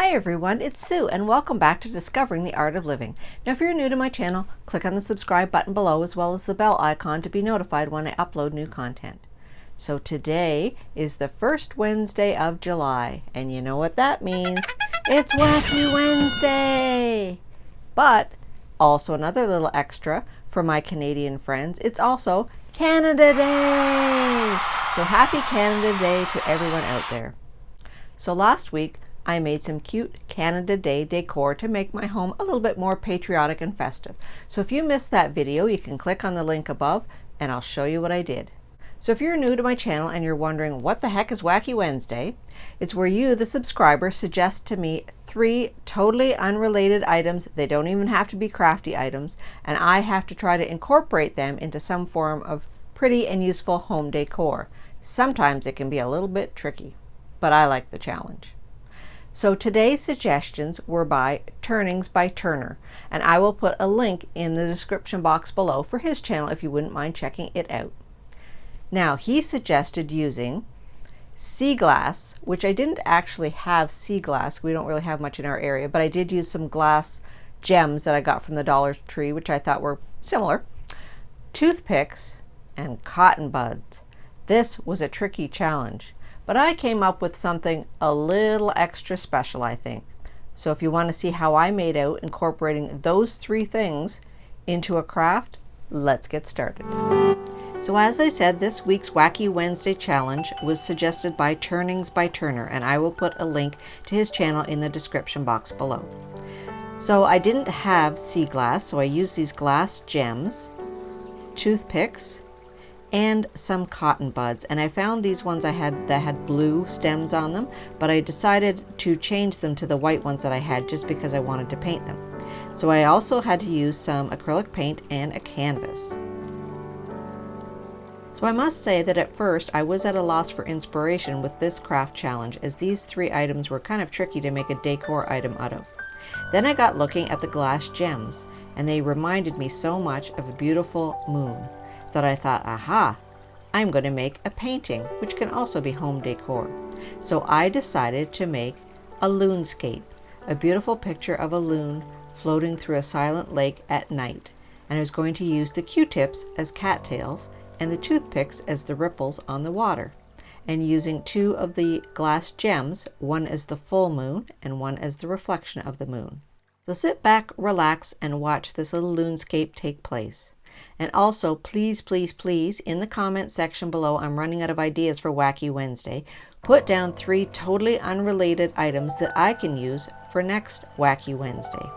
Hi everyone, it's Sue and welcome back to Discovering the Art of Living. Now if you're new to my channel, click on the subscribe button below as well as the bell icon to be notified when I upload new content. So today is the first Wednesday of July, and you know what that means. It's Wacky Wednesday! But also another little extra for my Canadian friends, it's also Canada Day! So happy Canada Day to everyone out there. So last week, I made some cute Canada Day decor to make my home a little bit more patriotic and festive. So if you missed that video, you can click on the link above and I'll show you what I did. So if you're new to my channel and you're wondering what the heck is Wacky Wednesday, it's where you, the subscriber, suggest to me 3 totally unrelated items. They don't even have to be crafty items, and I have to try to incorporate them into some form of pretty and useful home decor. Sometimes it can be a little bit tricky, but I like the challenge. So today's suggestions were by Turnings by Turner, and I will put a link in the description box below for his channel if you wouldn't mind checking it out. Now he suggested using sea glass, which I didn't actually have sea glass. We don't really have much in our area, but I did use some glass gems that I got from the Dollar Tree, which I thought were similar, toothpicks, and cotton buds. This was a tricky challenge, but I came up with something a little extra special, I think. So if you want to see how I made out incorporating those 3 things into a craft, let's get started. So as I said, this week's Wacky Wednesday challenge was suggested by Turnings by Turner, and I will put a link to his channel in the description box below. So I didn't have sea glass, so I used these glass gems, toothpicks, and some cotton buds, and I found these ones that had blue stems on them, but I decided to change them to the white ones that I had just because I wanted to paint them. So I also had to use some acrylic paint and a canvas. So I must say that at first I was at a loss for inspiration with this craft challenge, as these 3 items were kind of tricky to make a decor item out of. Then I got looking at the glass gems, and they reminded me so much of a beautiful moon that I thought, aha, I'm going to make a painting, which can also be home decor. So I decided to make a loonscape, a beautiful picture of a loon floating through a silent lake at night. And I was going to use the Q-tips as cattails and the toothpicks as the ripples on the water, and using 2 of the glass gems, one as the full moon and one as the reflection of the moon. So sit back, relax, and watch this little loonscape take place. And also, please, please, please, in the comment section below, I'm running out of ideas for Wacky Wednesday, put down 3 totally unrelated items that I can use for next Wacky Wednesday.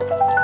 you